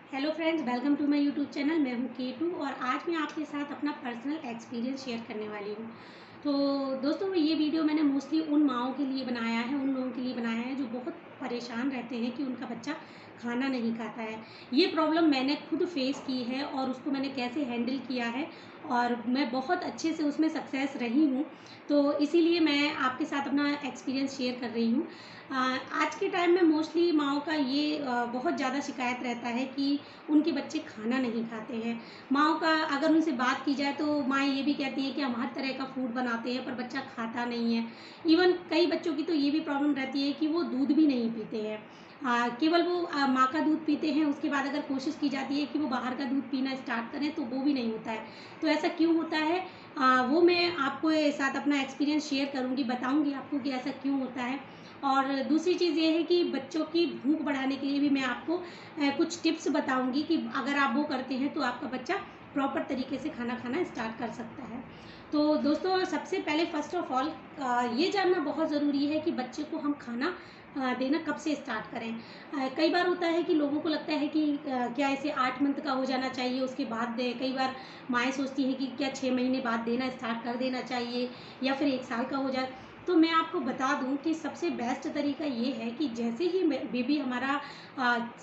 Hello friends, welcome to my YouTube channel. मैं हूं केटू और आज मैं आपके साथ अपना पर्सनल एक्सपीरियंस शेयर करने वाली हूं। तो दोस्तों, ये वीडियो मैंने मोस्टली उन माओं के लिए बनाया है, उन लोगों के लिए बनाया है जो बहुत परेशान रहते हैं कि उनका बच्चा खाना नहीं खाता है। ये प्रॉब्लम मैंने खुद फेस की है और उसको मैंने कैसे हैंडल किया है और मैं बहुत अच्छे से उसमें सक्सेस रही हूँ। तो इसीलिए मैं आपके साथ अपना एक्सपीरियंस शेयर कर रही हूँ। आज के टाइम में मोस्टली माओं का ये बहुत ज़्यादा शिकायत रहता है कि उनके बच्चे खाना नहीं खाते हैं। माँओं का अगर उनसे बात की जाए तो माएँ ये भी कहती हैं कि हम हर तरह का फूड बनाते हैं पर बच्चा खाता नहीं है। इवन कई बच्चों की तो ये भी प्रॉब्लम रहती है कि वो दूध भी नहीं पीते हैं। केवल वो माँ का दूध पीते हैं, उसके बाद अगर कोशिश की जाती है कि वो बाहर का दूध पीना स्टार्ट करें तो वो भी नहीं होता है। तो ऐसा क्यों होता है? वो मैं आपको साथ अपना एक्सपीरियंस शेयर करूँगी, बताऊँगी आपको कि ऐसा क्यों होता है। और दूसरी चीज़ ये है कि बच्चों की भूख बढ़ाने के लिए भी मैं आपको कुछ टिप्स बताऊंगी कि अगर आप वो करते हैं तो आपका बच्चा प्रॉपर तरीके से खाना खाना स्टार्ट कर सकता है। तो दोस्तों, सबसे पहले फर्स्ट ऑफ ऑल ये जानना बहुत ज़रूरी है कि बच्चे को हम खाना देना कब से स्टार्ट करें। कई बार होता है कि लोगों को लगता है कि क्या इसे 8 मंथ का हो जाना चाहिए उसके बाद दें। कई बार माएँ सोचती हैं कि क्या 6 महीने बाद देना स्टार्ट कर देना चाहिए या फिर 1 साल का हो जाए। तो मैं आपको बता दूं कि सबसे बेस्ट तरीका ये है कि जैसे ही बेबी हमारा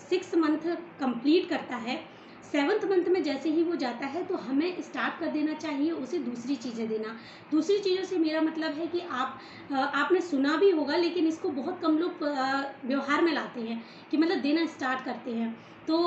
6 मंथ कंप्लीट करता है, 7th मंथ में जैसे ही वो जाता है तो हमें स्टार्ट कर देना चाहिए उसे दूसरी चीज़ें देना। दूसरी चीज़ों से मेरा मतलब है कि आपने सुना भी होगा लेकिन इसको बहुत कम लोग व्यवहार में लाते हैं कि मतलब देना स्टार्ट करते हैं। तो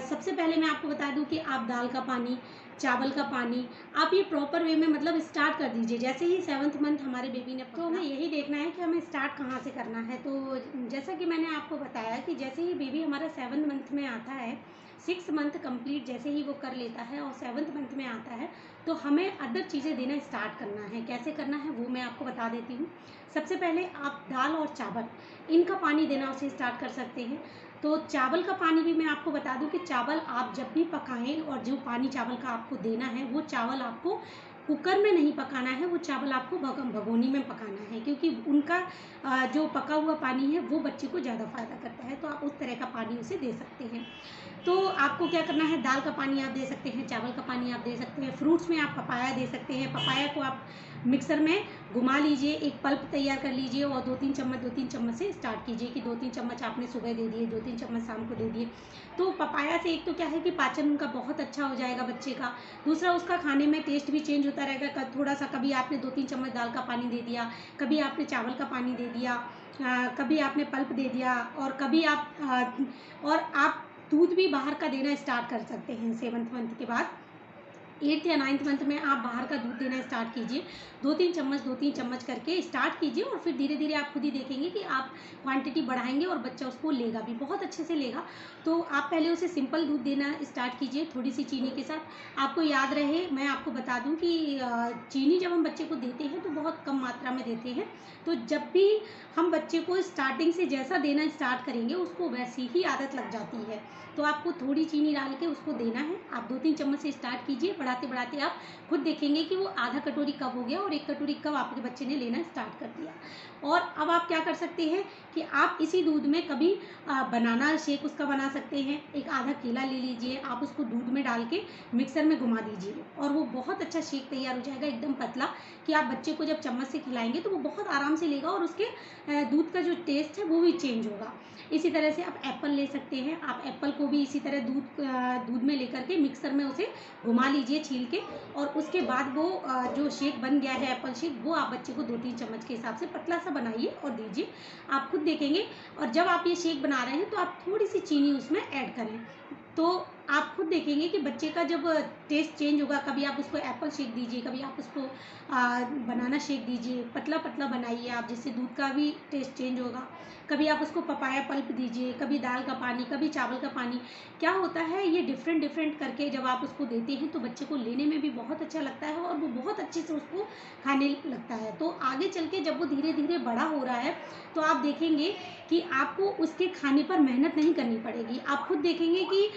सबसे पहले मैं आपको बता दूं कि आप दाल का पानी, चावल का पानी, आप ये प्रॉपर वे में मतलब स्टार्ट कर दीजिए। जैसे ही 7th मंथ हमारे बेबी ने तो हमें यही देखना है कि हमें स्टार्ट कहाँ से करना है। तो जैसा कि मैंने आपको बताया कि जैसे ही बेबी हमारा 7th मंथ में आता है, 6 मंथ कंप्लीट जैसे ही वो कर लेता है और 7th मंथ में आता है तो हमें अदर चीज़ें देना स्टार्ट करना है। कैसे करना है वो मैं आपको बता देती हूँ। सबसे पहले आप दाल और चावल, इनका पानी देना उसे स्टार्ट कर सकते हैं। तो चावल का पानी भी मैं आपको बता दूं कि चावल आप जब भी पकाएं और जो पानी चावल का आपको देना है वो चावल आपको कुकर में नहीं पकाना है, वो चावल आपको भगोनी में पकाना है, क्योंकि उनका जो पका हुआ पानी है वो बच्चे को ज़्यादा फ़ायदा करता है। तो आप उस तरह का पानी उसे दे सकते हैं। तो आपको क्या करना है, दाल का पानी आप दे सकते हैं, चावल का पानी आप दे सकते हैं। फ्रूट्स में आप पपाया दे सकते हैं। पपाया को आप मिक्सर में घुमा लीजिए, एक पल्प तैयार कर लीजिए और 2-3 चम्मच से स्टार्ट कीजिए कि 2-3 चम्मच आपने सुबह दे दिए, 2-3 चम्मच शाम को दे दिए। तो पपाया से एक तो क्या है कि पाचन उनका बहुत अच्छा हो जाएगा बच्चे का। दूसरा, उसका खाने में टेस्ट भी चेंज होता रहेगा। थोड़ा सा कभी आपने 2-3 चम्मच दाल का पानी दे दिया, कभी आपने चावल का पानी दे दिया, कभी आपने पल्प दे दिया और कभी आप दूध भी बाहर का देना स्टार्ट कर सकते हैं 7th मंथ के बाद। 8th या 9th मंथ में आप बाहर का दूध देना स्टार्ट कीजिए। 2-3 चम्मच करके स्टार्ट कीजिए और फिर धीरे धीरे आप खुद ही देखेंगे कि आप क्वांटिटी बढ़ाएंगे और बच्चा उसको लेगा भी, बहुत अच्छे से लेगा। तो आप पहले उसे सिंपल दूध देना स्टार्ट कीजिए थोड़ी सी चीनी के साथ। आपको याद रहे, मैं आपको बता दूं कि चीनी जब हम बच्चे को देते हैं तो बहुत कम मात्रा में देते हैं। तो जब भी हम बच्चे को स्टार्टिंग से जैसा देना स्टार्ट करेंगे उसको वैसी ही आदत लग जाती है। तो आपको थोड़ी चीनी डाल के उसको देना है। आप 2-3 चम्मच से स्टार्ट कीजिए, बढ़ाते बढ़ाते आप खुद देखेंगे कि वो आधा कटोरी कब हो गया और 1 कटोरी कब आपके बच्चे ने लेना स्टार्ट कर दिया। और अब आप क्या कर सकते हैं कि आप इसी दूध में कभी बनाना शेक उसका बना सकते हैं। एक आधा केला ले लीजिए, आप उसको दूध में डाल के मिक्सर में घुमा दीजिए और वो बहुत अच्छा शेक तैयार हो जाएगा, एकदम पतला, कि आप बच्चे को जब चम्मच से खिलाएंगे तो वो बहुत आराम से लेगा और उसके दूध का जो टेस्ट है वो भी चेंज होगा। इसी तरह से आप एप्पल ले सकते हैं। आप एप्पल को भी इसी तरह दूध में लेकर के मिक्सर में उसे घुमा लीजिए छील के, और उसके बाद वो जो शेक बन गया है एप्पल शेक, वो आप बच्चे को 2-3 चम्मच के हिसाब से पतला सा बनाइए और दीजिए। आप खुद देखेंगे। और जब आप ये शेक बना रहे हैं तो आप थोड़ी सी चीनी उसमें ऐड करें। तो आप खुद देखेंगे कि बच्चे का जब टेस्ट चेंज होगा, कभी आप उसको एप्पल शेक दीजिए, कभी आप उसको बनाना शेक दीजिए, पतला पतला बनाइए आप, जिससे दूध का भी टेस्ट चेंज होगा। कभी आप उसको पपाया पल्प दीजिए, कभी दाल का पानी, कभी चावल का पानी। क्या होता है, ये डिफरेंट डिफरेंट करके जब आप उसको देते हैं तो बच्चे को लेने में भी बहुत अच्छा लगता है और वो बहुत अच्छे से उसको खाने लगता है। तो आगे चल के जब वो धीरे धीरे बड़ा हो रहा है तो आप देखेंगे कि आपको उसके खाने पर मेहनत नहीं करनी पड़ेगी। आप खुद देखेंगे कि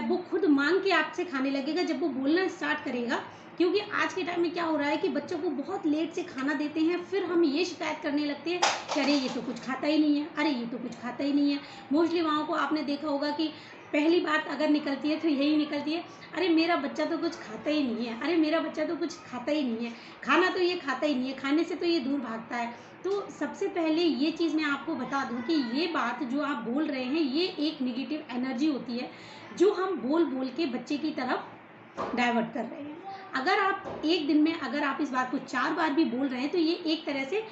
वो खुद मांग के आपसे खाने लगेगा जब वो बोलना स्टार्ट करेगा। क्योंकि आज के टाइम में क्या हो रहा है कि बच्चों को बहुत लेट से खाना देते हैं, फिर हम ये शिकायत करने लगते हैं कि अरे ये तो कुछ खाता ही नहीं है, अरे ये तो कुछ खाता ही नहीं है। मोस्टली माओं को आपने देखा होगा कि पहली बात अगर निकलती है तो यही निकलती है, अरे मेरा बच्चा तो कुछ खाता ही नहीं है, अरे मेरा बच्चा तो कुछ खाता ही नहीं है, खाना तो ये खाता ही नहीं है, खाने से तो ये दूर भागता है। तो सबसे पहले ये चीज़ मैं आपको बता दूं कि ये बात जो आप बोल रहे हैं ये एक नेगेटिव एनर्जी होती है, जो हम बोल बोल के बच्चे की तरफ डाइवर्ट कर रहे हैं। अगर आप एक दिन में अगर आप इस बात को 4 बार भी बोल रहे हैं तो ये एक तरह से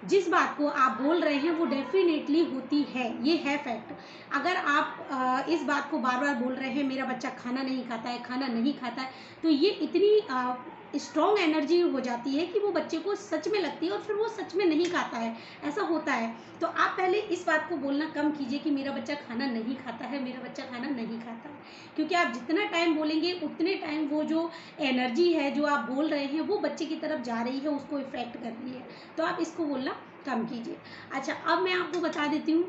जिस बात को आप बोल रहे हैं वो डेफिनेटली होती है, ये है फैक्ट। अगर आप इस बात को बार बार बोल रहे हैं मेरा बच्चा खाना नहीं खाता है, खाना नहीं खाता है, तो ये इतनी स्ट्रॉन्ग एनर्जी हो जाती है कि वो बच्चे को सच में लगती है और फिर वो सच में नहीं खाता है, ऐसा होता है। तो आप पहले इस बात को बोलना कम कीजिए कि मेरा बच्चा खाना नहीं खाता है, मेरा बच्चा खाना नहीं खाता है, क्योंकि आप जितना टाइम बोलेंगे उतने टाइम वो जो एनर्जी है जो आप बोल रहे हैं वो बच्चे की तरफ जा रही है, उसको इफेक्ट कर रही है। तो आप इसको बोलना कम कीजिए। अच्छा, अब मैं आपको बता देती हूँ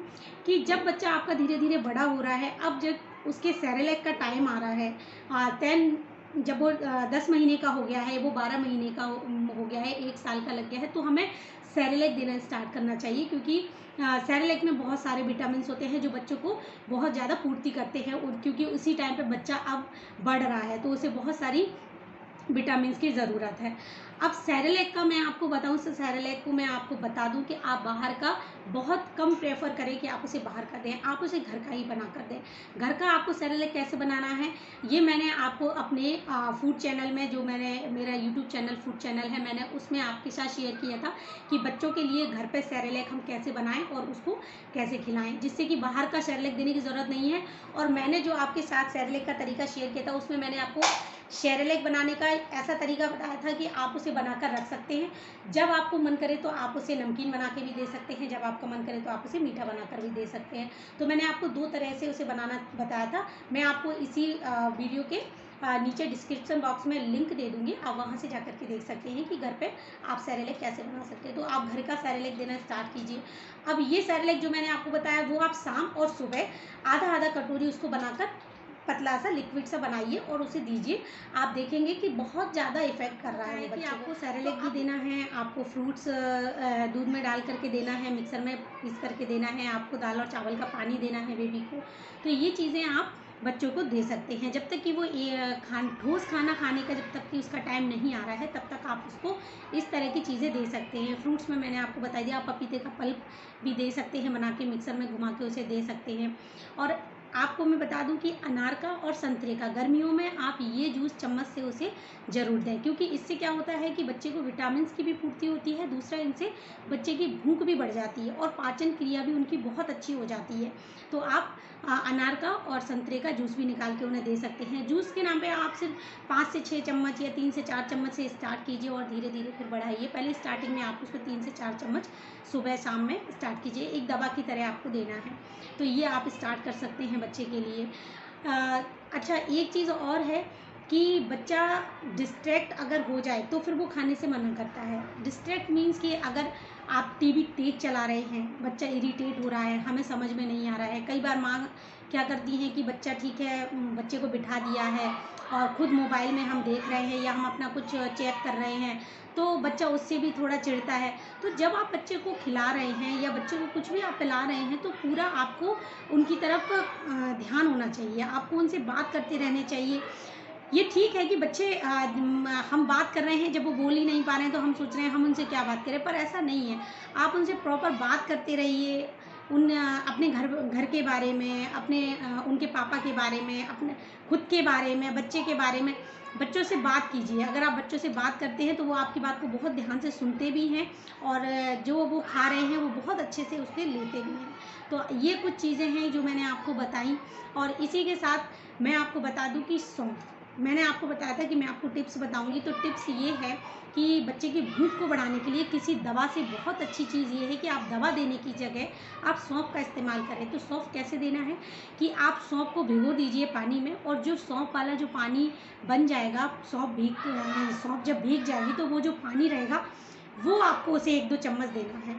कि जब बच्चा आपका धीरे धीरे बड़ा हो रहा है, अब जब उसके सेरेलैक का टाइम आ रहा है, 10 जब वो 10 महीने का हो गया है, वो 12 महीने का हो गया है, 1 साल का लग गया है, तो हमें सेरेलैक देना स्टार्ट करना चाहिए, क्योंकि सेरेलैक में बहुत सारे विटामिन होते हैं जो बच्चों को बहुत ज़्यादा पूर्ति करते हैं, और क्योंकि उसी टाइम पे बच्चा अब बढ़ रहा है तो उसे बहुत सारी विटामिन की ज़रूरत है। अब सेरेलैक का मैं आपको बताऊं, सेरेलैक को मैं आपको बता दूं कि आप बाहर का बहुत कम प्रेफर करें कि आप उसे बाहर का दें, आप उसे घर का ही बना कर दें। घर का आपको सेरेलैक कैसे बनाना है ये मैंने आपको अपने फूड चैनल में, जो मेरा यूट्यूब चैनल फूड चैनल है, मैंने उसमें आपके साथ शेयर किया था कि बच्चों के लिए घर पर सेरेलैक हम कैसे बनाएं और उसको कैसे खिलाएं, जिससे कि बाहर का सेरेलैक देने की ज़रूरत नहीं है। और मैंने जो आपके साथ सेरेलैक का तरीका शेयर किया था उसमें मैंने आपको सेरेलैक बनाने का ऐसा तरीका बताया था कि आप उसे बनाकर रख सकते हैं, जब आपको मन करे तो आप उसे नमकीन बना के भी दे सकते हैं, जब आपका मन करे तो आप उसे मीठा बनाकर भी दे सकते हैं। तो मैंने आपको 2 तरह से उसे बनाना बताया था। मैं आपको इसी वीडियो के नीचे डिस्क्रिप्शन बॉक्स में लिंक दे दूंगी, आप वहाँ से जाकर के देख सकते हैं कि घर पे आप सेरेलैक कैसे बना सकते हैं। तो आप घर का सेरेलैक देना स्टार्ट कीजिए। अब ये सेरेलैक जो मैंने आपको बताया वो आप शाम और सुबह आधा आधा कटोरी उसको बनाकर पतला सा लिक्विड सा बनाइए और उसे दीजिए। आप देखेंगे कि बहुत ज़्यादा इफेक्ट कर रहा है कि आपको सेरेलैक भी देना है, आपको फ्रूट्स दूध में डाल करके देना है, मिक्सर में पीस करके देना है, आपको दाल और चावल का पानी देना है बेबी को। तो ये चीज़ें आप बच्चों को दे सकते हैं जब तक कि वो ठोस खाना खाने का जब तक कि उसका टाइम नहीं आ रहा है, तब तक आप उसको इस तरह की चीज़ें दे सकते हैं। फ्रूट्स में मैंने आपको बता दिया, आप पपीते का पल्प भी दे सकते हैं, बना के मिक्सर में घुमा के उसे दे सकते हैं। और आपको मैं बता दूं कि अनार का और संतरे का गर्मियों में आप ये जूस चम्मच से उसे ज़रूर दें, क्योंकि इससे क्या होता है कि बच्चे को विटामिन की भी पूर्ति होती है, दूसरा इनसे बच्चे की भूख भी बढ़ जाती है और पाचन क्रिया भी उनकी बहुत अच्छी हो जाती है। तो आप अनार का और संतरे का जूस भी निकाल के उन्हें दे सकते हैं। जूस के नाम पे आप सिर्फ 5 से 6 चम्मच या 3 से 4 चम्मच से स्टार्ट कीजिए और धीरे धीरे फिर बढ़ाइए। पहले स्टार्टिंग में आप उसको 3 से 4 चम्मच सुबह शाम में स्टार्ट कीजिए, एक दवा की तरह आपको देना है। तो ये आप स्टार्ट कर सकते हैं बच्चे के लिए। अच्छा, एक चीज़ और है कि बच्चा डिस्ट्रैक्ट अगर हो जाए तो फिर वो खाने से मना करता है। डिस्ट्रैक्ट मीन्स कि अगर आप टीवी तेज चला रहे हैं, बच्चा इरिटेट हो रहा है, हमें समझ में नहीं आ रहा है। कई बार माँ क्या करती हैं कि बच्चा ठीक है, बच्चे को बिठा दिया है और खुद मोबाइल में हम देख रहे हैं या हम अपना कुछ चेक कर रहे हैं, तो बच्चा उससे भी थोड़ा चिढ़ता है। तो जब आप बच्चे को खिला रहे हैं या बच्चे को कुछ भी आप पिला रहे हैं तो पूरा आपको उनकी तरफ ध्यान होना चाहिए, आपको उनसे बात करते रहने चाहिए। ये ठीक है कि बच्चे हम बात कर रहे हैं, जब वो बोल ही नहीं पा रहे हैं तो हम सोच रहे हैं हम उनसे क्या बात करें, पर ऐसा नहीं है। आप उनसे प्रॉपर बात करते रहिए, अपने घर के बारे में, उनके पापा के बारे में, अपने खुद के बारे में, बच्चे के बारे में बच्चों से बात कीजिए। अगर आप बच्चों से बात करते हैं तो वो आपकी बात को बहुत ध्यान से सुनते भी हैं और जो वो खा रहे हैं वो बहुत अच्छे से उससे लेते भी हैं। तो ये कुछ चीज़ें हैं जो मैंने आपको बताई। और इसी के साथ मैं आपको बता दूं कि सौंफ, मैंने आपको बताया था कि मैं आपको टिप्स बताऊंगी, तो टिप्स ये है कि बच्चे की भूख को बढ़ाने के लिए किसी दवा से बहुत अच्छी चीज़ ये है कि आप दवा देने की जगह आप सौंफ का इस्तेमाल करें। तो सौंफ कैसे देना है कि आप सौंफ को भिगो दीजिए पानी में, और जो सौंफ वाला जो पानी बन जाएगा, सौंफ जब भीग जाएगी तो वो जो पानी रहेगा वो आपको उसे 1-2 चम्मच देना है।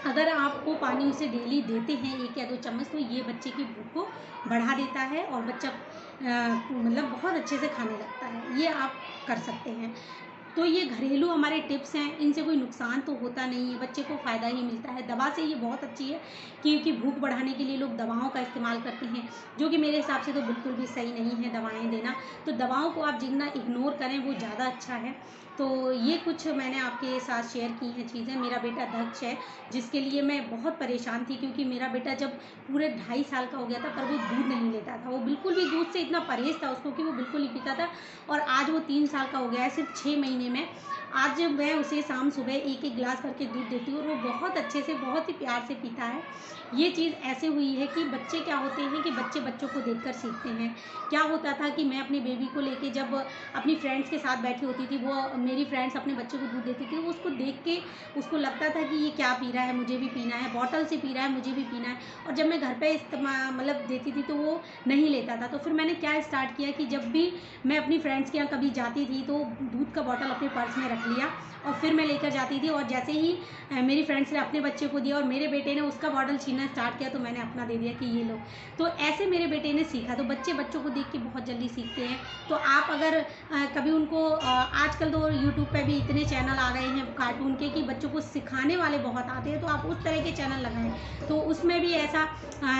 अगर आप वो पानी उसे डेली देते हैं 1 या 2 चम्मच, तो ये बच्चे की भूख को बढ़ा देता है और बच्चा मतलब बहुत अच्छे से खाने लगता है। ये आप कर सकते हैं। तो ये घरेलू हमारे टिप्स हैं, इनसे कोई नुकसान तो होता नहीं है, बच्चे को फ़ायदा ही मिलता है। दवा से ये बहुत अच्छी है क्योंकि भूख बढ़ाने के लिए लोग दवाओं का इस्तेमाल करते हैं, जो कि मेरे हिसाब से तो बिल्कुल भी सही नहीं है दवाएँ देना। तो दवाओं को आप जितना इग्नोर करें वो ज़्यादा अच्छा है। तो ये कुछ मैंने आपके साथ शेयर की हैं चीज़ें। मेरा बेटा दक्ष है, जिसके लिए मैं बहुत परेशान थी क्योंकि मेरा बेटा जब पूरे 2.5 साल का हो गया था पर वो दूध नहीं लेता था। वो बिल्कुल भी दूध से इतना परहेज़ था उसको कि वो बिल्कुल नहीं पीता था, और आज वो 3 साल का हो गया है सिर्फ़ 6 महीने में। आज मैं उसे शाम सुबह 1-1 गिलास करके दूध देती हूँ और वो बहुत अच्छे से, बहुत ही प्यार से पीता है। ये चीज़ ऐसे हुई है कि बच्चे क्या होते हैं कि बच्चे बच्चों को देखकर सीखते हैं। क्या होता था कि मैं अपने बेबी को लेके जब अपनी फ्रेंड्स के साथ बैठी होती थी, वो मेरी फ्रेंड्स अपने बच्चों को दूध देती थी, वो उसको देख के उसको लगता था कि ये क्या पी रहा है, मुझे भी पीना है, बॉटल से पी रहा है, मुझे भी पीना है। और जब मैं घर पे मतलब देती थी तो वो नहीं लेता था। तो फिर मैंने क्या स्टार्ट किया कि जब भी मैं अपनी फ्रेंड्स के यहाँ कभी जाती थी तो दूध का बॉटल अपने पर्स में रख लिया और फिर मैं लेकर जाती थी, और जैसे ही मेरी फ्रेंड्स ने अपने बच्चे को दिया और मेरे बेटे ने उसका बॉटल छीनना स्टार्ट किया तो मैंने अपना दे दिया कि ये लो। तो ऐसे मेरे बेटे ने सीखा। तो बच्चे बच्चों को देख के बहुत जल्दी सीखते हैं। तो आप अगर कभी उनको आजकल तो यूट्यूब पे भी इतने चैनल आ गए हैं कार्टून के कि बच्चों को सिखाने वाले बहुत आते हैं, तो आप उस तरह के चैनल लगाएं। तो उसमें भी ऐसा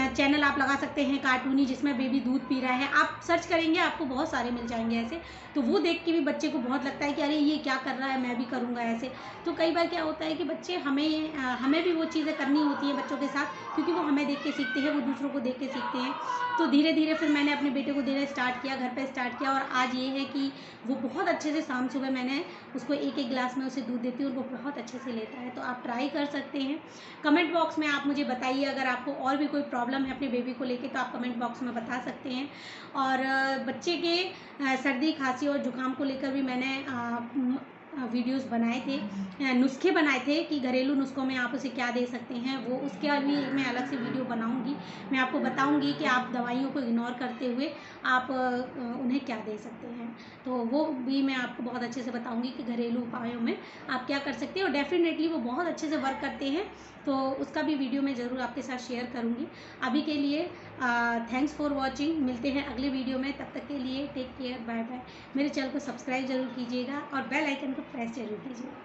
चैनल आप लगा सकते हैं कार्टूनी, जिसमें बेबी दूध पी रहा है। आप सर्च करेंगे आपको बहुत सारे मिल जाएंगे ऐसे। तो वो देख के भी बच्चे को बहुत लगता है कि अरे ये क्या कर रहा है, मैं भी करूँगा ऐसे। तो कई बार क्या होता है कि बच्चे हमें भी वो चीज़ें करनी होती है बच्चों के साथ, क्योंकि वो हमें देख के सीखते हैं, वो दूसरों को देख के सीखते हैं। तो धीरे धीरे फिर मैंने अपने बेटे को देना स्टार्ट किया, घर पे स्टार्ट किया, और आज ये है कि वो बहुत अच्छे से शाम सुबह मैंने उसको 1-1 गिलास में उसे दूध देती हूँ और वो बहुत अच्छे से लेता है। तो आप ट्राई कर सकते हैं। कमेंट बॉक्स में आप मुझे बताइए, अगर आपको और भी कोई प्रॉब्लम है अपने बेबी को लेके तो आप कमेंट बॉक्स में बता सकते हैं। और बच्चे के सर्दी खांसी और जुकाम को लेकर भी मैंने वीडियोस बनाए थे, नुस्खे बनाए थे कि घरेलू नुस्खों में आप उसे क्या दे सकते हैं। वो उसके भी मैं अलग से वीडियो बनाऊंगी। मैं आपको बताऊंगी कि आप दवाइयों को इग्नोर करते हुए आप उन्हें क्या दे सकते हैं। तो वो भी मैं आपको बहुत अच्छे से बताऊंगी कि घरेलू उपायों में आप क्या कर सकते हैं, और डेफिनेटली वो बहुत अच्छे से वर्क करते हैं। तो उसका भी वीडियो मैं ज़रूर आपके साथ शेयर करूँगी। अभी के लिए थैंक्स फॉर वॉचिंग। मिलते हैं अगले वीडियो में, तब तक के लिए टेक केयर, बाय बाय। मेरे चैनल को सब्सक्राइब जरूर कीजिएगा और बेल आइकन को प्रेस जरूर कीजिएगा।